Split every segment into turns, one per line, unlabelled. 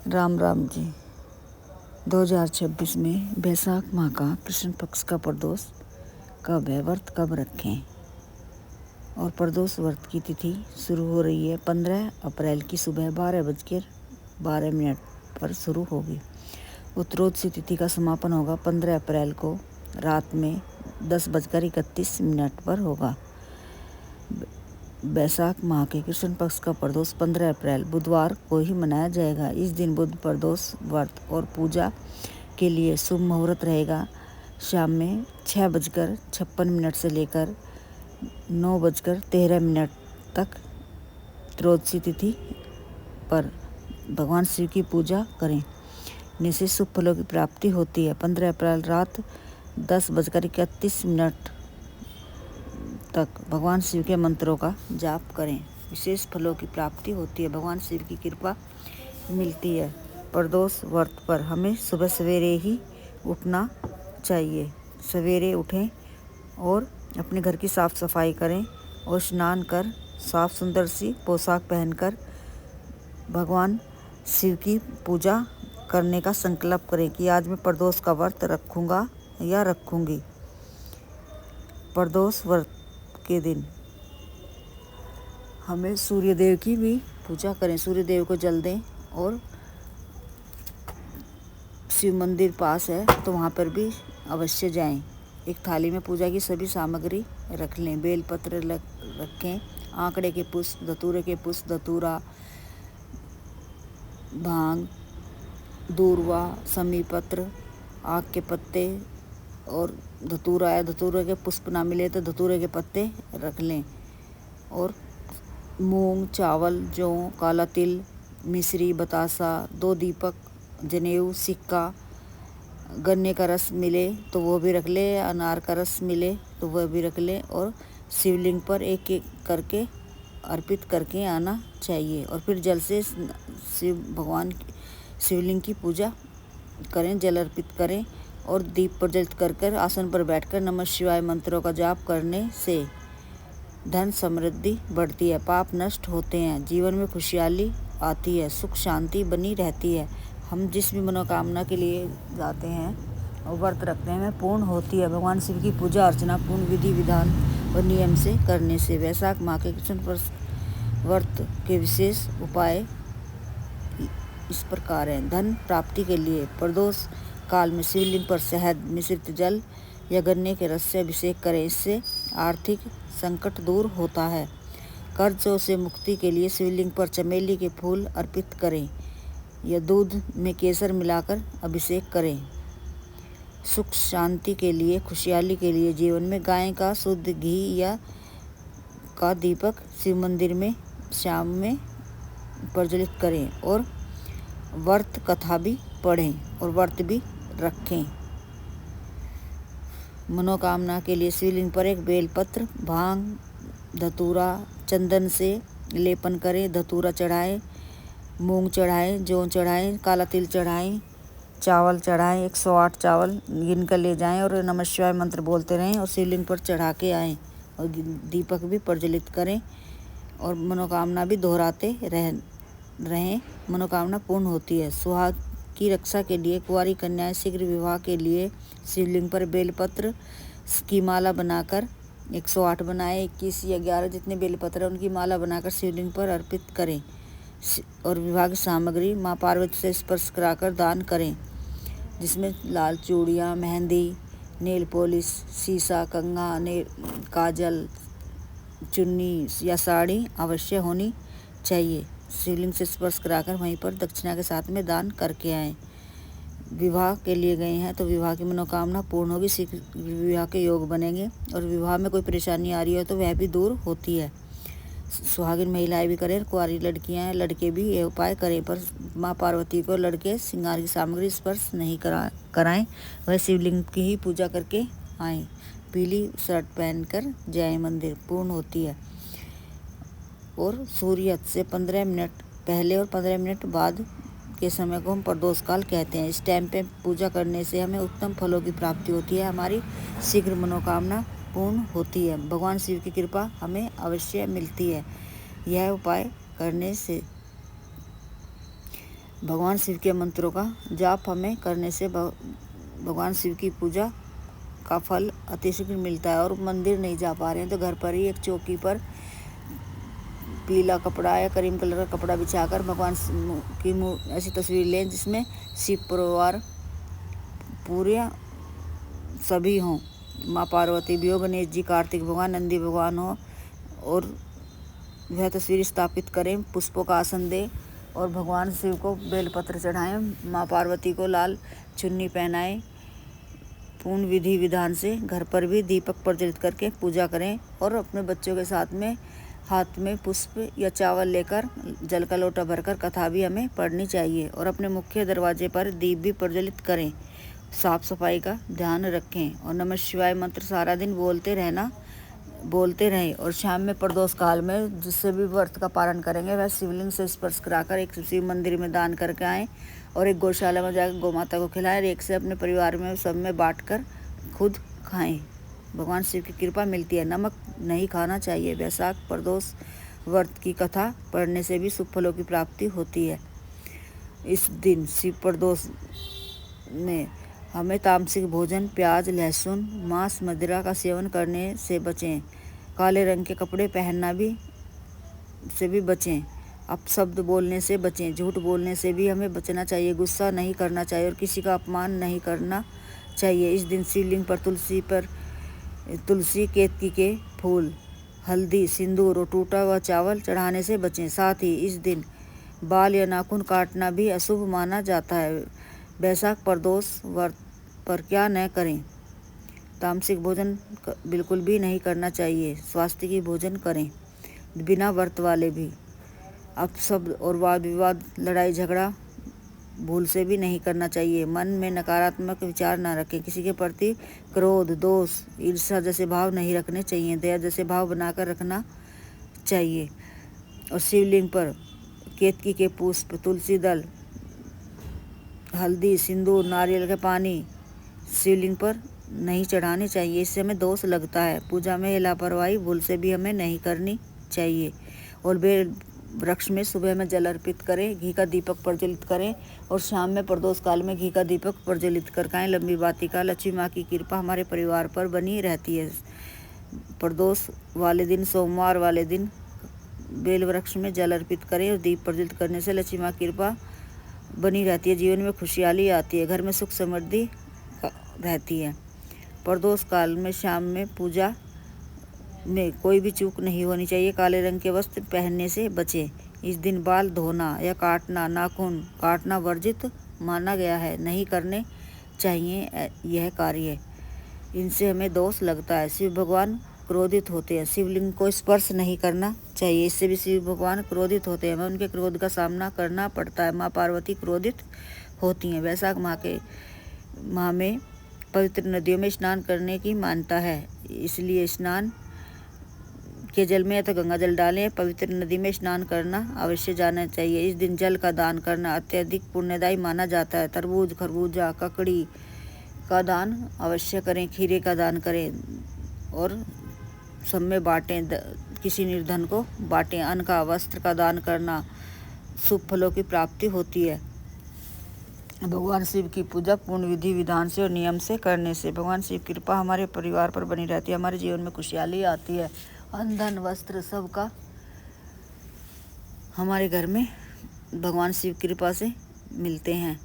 राम राम जी। 2026 में बैसाख माह का कृष्ण पक्ष का प्रदोष कब है, व्रत कब रखें। और प्रदोष व्रत की तिथि शुरू हो रही है 15 अप्रैल की सुबह 12:12 पर शुरू होगी। उत्तरोत्सी तिथि का समापन होगा 15 अप्रैल को रात में 10:31 पर होगा। बैसाख माह के कृष्ण पक्ष का प्रदोष 15 अप्रैल बुधवार को ही मनाया जाएगा। इस दिन बुध प्रदोष व्रत और पूजा के लिए शुभ मुहूर्त रहेगा। शाम में 6:56 से लेकर 9:13 तक। त्रयोदशी तिथि पर भगवान शिव की पूजा करें, जिससे शुभ फलों की प्राप्ति होती है। 15 अप्रैल रात 10:31 तक भगवान शिव के मंत्रों का जाप करें, विशेष फलों की प्राप्ति होती है, भगवान शिव की कृपा मिलती है। प्रदोष व्रत पर हमें सुबह सवेरे ही उठना चाहिए। सवेरे उठें और अपने घर की साफ़ सफाई करें और स्नान कर साफ सुंदर सी पोशाक पहनकर भगवान शिव की पूजा करने का संकल्प करें कि आज मैं प्रदोष का व्रत रखूँगा या रखूँगी। प्रदोष व्रत के दिन हमें सूर्यदेव की भी पूजा करें, सूर्यदेव को जल दें और शिव मंदिर पास है तो वहाँ पर भी अवश्य जाएं। एक थाली में पूजा की सभी सामग्री रख लें। बेलपत्र रखें, आंकड़े के पुष्प, धतूरे के पुष्प, धतूरा, भांग, दूर्वा, समी पत्र, आक के पत्ते और धतूरा है। धतूरे के पुष्प ना मिले तो धतूरे के पत्ते रख लें और मूंग, चावल, जौ, काला तिल, मिश्री, बतासा, 2 दीपक, जनेऊ, सिक्का, गन्ने का रस मिले तो वो भी रख ले, अनार का रस मिले तो वह भी रख ले और शिवलिंग पर एक एक करके अर्पित करके आना चाहिए। और फिर जल से शिवलिंग की पूजा करें, जल अर्पित करें और दीप प्रज्वलित कर आसन पर बैठकर नमः शिवाय मंत्रों का जाप करने से धन समृद्धि बढ़ती है, पाप नष्ट होते हैं, जीवन में खुशहाली आती है, सुख शांति बनी रहती है। हम जिस भी मनोकामना के लिए जाते हैं और व्रत रखते हैं पूर्ण होती है। भगवान शिव की पूजा अर्चना पूर्ण विधि विधान और नियम से करने से। वैशाख माह के कृष्ण व्रत के विशेष उपाय इस प्रकार हैं। धन प्राप्ति के लिए प्रदोष काल में शिवलिंग पर शहद मिश्रित जल या गन्ने के रस से अभिषेक करें, इससे आर्थिक संकट दूर होता है। कर्जों से मुक्ति के लिए शिवलिंग पर चमेली के फूल अर्पित करें या दूध में केसर मिलाकर अभिषेक करें। सुख शांति के लिए, खुशहाली के लिए जीवन में गाय का शुद्ध घी या का दीपक शिव मंदिर में शाम में प्रज्वलित करें और व्रत कथा भी पढ़ें और व्रत भी रखें। मनोकामना के लिए शिवलिंग पर एक बेलपत्र, भांग, धतूरा, चंदन से लेपन करें। धतूरा चढ़ाएं, मूंग चढ़ाएं, जौ चढ़ाएं, काला तिल चढ़ाएं, चावल चढ़ाएं। 108 चावल गिन कर ले जाएं और नमः शिवाय मंत्र बोलते रहें और शिवलिंग पर चढ़ा के आएँ और दीपक भी प्रज्वलित करें और मनोकामना भी दोहराते रहें। मनोकामना पूर्ण होती है। सुहाग की रक्षा के लिए कुंवारी कन्याएं शीघ्र विवाह के लिए शिवलिंग पर बेलपत्र की माला बनाकर 108 बनाए, 21 या 11 जितने बेलपत्र हैं उनकी माला बनाकर शिवलिंग पर अर्पित करें और विवाह की सामग्री माँ पार्वती से स्पर्श कराकर दान करें, जिसमें लाल चूड़ियाँ, मेहंदी, नेल पॉलिश, शीशा, कंघा, काजल, चुन्नी या साड़ी अवश्य होनी चाहिए। शिवलिंग से स्पर्श कराकर वहीं पर दक्षिणा के साथ में दान करके आएँ। विवाह के लिए गए हैं तो विवाह की मनोकामना पूर्ण होगी, शीघ्र विवाह के योग बनेंगे और विवाह में कोई परेशानी आ रही है तो वह भी दूर होती है। सुहागिन महिलाएं भी करें, कुंवारी लड़कियां लड़के भी ये उपाय करें, पर माँ पार्वती को लड़के श्रृंगार की सामग्री स्पर्श नहीं कराएं, वह शिवलिंग की ही पूजा करके आएँ। पीली शर्ट पहनकर जाएं, मंदिर पूर्ण होती है। और सूर्यास्त से 15 मिनट पहले और 15 मिनट बाद के समय को हम प्रदोष काल कहते हैं। इस टाइम पे पूजा करने से हमें उत्तम फलों की प्राप्ति होती है, हमारी शीघ्र मनोकामना पूर्ण होती है, भगवान शिव की कृपा हमें अवश्य मिलती है। यह उपाय करने से भगवान शिव के मंत्रों का जाप हमें करने से भगवान शिव की पूजा का फल अतिशीघ्र मिलता है। और मंदिर नहीं जा पा रहे हैं तो घर पर ही एक चौकी पर पीला कपड़ा या क्रीम कलर का कपड़ा बिछाकर भगवान की ऐसी तस्वीर लें जिसमें शिव परिवार पूरे सभी हों, माँ पार्वती भी हो, गणेश जी, कार्तिक भगवान, नंदी भगवान हो, और वह तस्वीर स्थापित करें। पुष्पों का आसन दें और भगवान शिव को बेलपत्र चढ़ाएं। माँ पार्वती को लाल चुन्नी पहनाएं। पूर्ण विधि विधान से घर पर भी दीपक प्रज्वलित करके पूजा करें और अपने बच्चों के साथ में हाथ में पुष्प या चावल लेकर जल का लोटा भरकर कथा भी हमें पढ़नी चाहिए। और अपने मुख्य दरवाजे पर दीप भी प्रज्वलित करें। साफ सफाई का ध्यान रखें और नमः शिवाय मंत्र सारा दिन बोलते रहें। और शाम में प्रदोष काल में जिससे भी व्रत का पारण करेंगे वह शिवलिंग से स्पर्श कराकर एक शिव मंदिर में दान करके आएँ और एक गौशाला में जाकर गौ माता को खिलाएं और एक से अपने परिवार में सब में बांटकर खुद खाएं। भगवान शिव की कृपा मिलती है। नमक नहीं खाना चाहिए। वैशाख प्रदोष व्रत की कथा पढ़ने से भी शुभ फलों की प्राप्ति होती है। इस दिन शिव प्रदोष में हमें तामसिक भोजन, प्याज, लहसुन, मांस, मदिरा का सेवन करने से बचें। काले रंग के कपड़े पहनना से भी बचें। अपशब्द बोलने से बचें। झूठ बोलने से भी हमें बचना चाहिए। गुस्सा नहीं करना चाहिए और किसी का अपमान नहीं करना चाहिए। इस दिन शिवलिंग पर तुलसी, केतकी के फूल, हल्दी, सिंदूर और टूटा हुआ चावल चढ़ाने से बचें। साथ ही इस दिन बाल या नाखून काटना भी अशुभ माना जाता है। वैशाख प्रदोष व्रत पर क्या न करें? तामसिक भोजन बिल्कुल भी नहीं करना चाहिए। स्वास्थ्य की भोजन करें। बिना व्रत वाले भी अपशब्द और वाद विवाद, लड़ाई झगड़ा भूल से भी नहीं करना चाहिए। मन में नकारात्मक विचार न रखें। किसी के प्रति क्रोध, दोष, ईर्ष्या जैसे भाव नहीं रखने चाहिए। दया जैसे भाव बनाकर रखना चाहिए। और शिवलिंग पर केतकी के पुष्प, तुलसी दल, हल्दी, सिंदूर, नारियल का पानी शिवलिंग पर नहीं चढ़ाने चाहिए। इससे हमें दोष लगता है। पूजा में लापरवाही भूल से भी हमें नहीं करनी चाहिए। और बेल वृक्ष में सुबह में जल अर्पित करें, घी का दीपक प्रज्वलित करें और शाम में प्रदोष काल में घी का दीपक प्रज्वलित करके लंबी बातिका। लक्ष्मी माँ की कृपा हमारे परिवार पर बनी रहती है। प्रदोष वाले दिन, सोमवार वाले दिन बेल वृक्ष में जल अर्पित करें और दीप प्रज्वलित करने से लक्ष्मी माँ की कृपा बनी रहती है। जीवन में खुशहाली आती है। घर में सुख समृद्धि रहती है। प्रदोष काल में शाम में पूजा में कोई भी चूक नहीं होनी चाहिए। काले रंग के वस्त्र पहनने से बचें। इस दिन बाल धोना या काटना, नाखून काटना वर्जित माना गया है। नहीं करने चाहिए यह कार्य। इनसे हमें दोष लगता है। शिव भगवान क्रोधित होते हैं। शिवलिंग को स्पर्श नहीं करना चाहिए। इससे भी शिव भगवान क्रोधित होते हैं। हमें उनके क्रोध का सामना करना पड़ता है। माँ पार्वती क्रोधित होती हैं। वैशाख माह में पवित्र नदियों में स्नान करने की मान्यता है। इसलिए स्नान के जल में या तो गंगा जल डालें। पवित्र नदी में स्नान करना अवश्य जाना चाहिए। इस दिन जल का दान करना अत्यधिक पुण्यदायी माना जाता है। तरबूज, खरबूजा, ककड़ी का दान अवश्य करें। खीरे का दान करें और सब में बांटें। किसी निर्धन को बांटें। अन्न का, वस्त्र का दान करना शुभ फलों की प्राप्ति होती है। भगवान शिव की पूजा पूर्ण विधि विधान से और नियम से करने से भगवान शिव की कृपा हमारे परिवार पर बनी रहती है। हमारे जीवन में खुशहाली आती है। अन्न, धन, वस्त्र सब का हमारे घर में भगवान शिव की कृपा से मिलते हैं।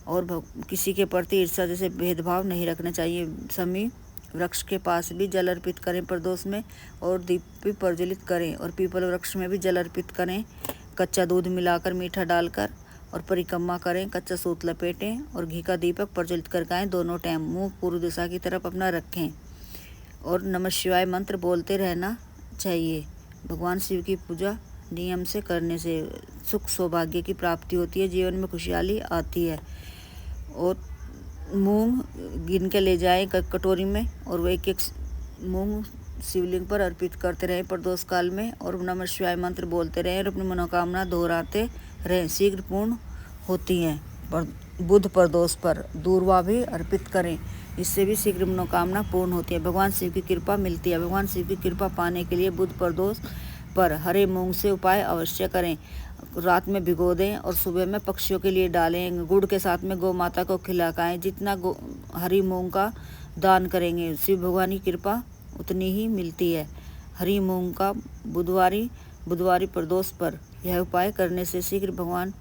और किसी के प्रति ईर्ष्या जैसे भेदभाव नहीं रखना चाहिए। समी वृक्ष के पास भी जल अर्पित करें प्रदोष में और दीप भी प्रज्वलित करें। और पीपल वृक्ष में भी जल अर्पित करें। कच्चा दूध मिलाकर, मीठा डालकर और परिक्रमा करें। कच्चा सूत लपेटें और घी का दीपक प्रज्वलित कर आएँ। दोनों टाइम मुंह पूर्व दिशा की तरफ अपना रखें और नमः शिवाय मंत्र बोलते रहना चाहिए। भगवान शिव की पूजा नियम से करने से सुख सौभाग्य की प्राप्ति होती है। जीवन में खुशहाली आती है। और मूंग गिन के ले जाएं कटोरी में और वो एक मूंग शिवलिंग पर अर्पित करते रहें प्रदोष काल में। और नमः शिवाय मंत्र बोलते रहें और अपनी मनोकामना दोहराते रहें। शीघ्र पूर्ण होती हैं। बुध प्रदोष पर दूर्वा भी अर्पित करें। इससे भी शीघ्र मनोकामना पूर्ण होती है। भगवान शिव की कृपा मिलती है। भगवान शिव की कृपा पाने के लिए बुध प्रदोष पर हरे मूंग से उपाय अवश्य करें। रात में भिगो दें और सुबह में पक्षियों के लिए डालें। गुड़ के साथ में गौ माता को खिलाएं। जितना हरी मूंग का दान करेंगे शिव भगवान की कृपा उतनी ही मिलती है। हरी मूंग का बुधवारी प्रदोष पर यह उपाय करने से शीघ्र भगवान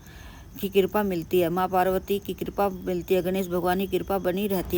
की कृपा मिलती है। माँ पार्वती की कृपा मिलती है। गणेश भगवान की कृपा बनी रहती है।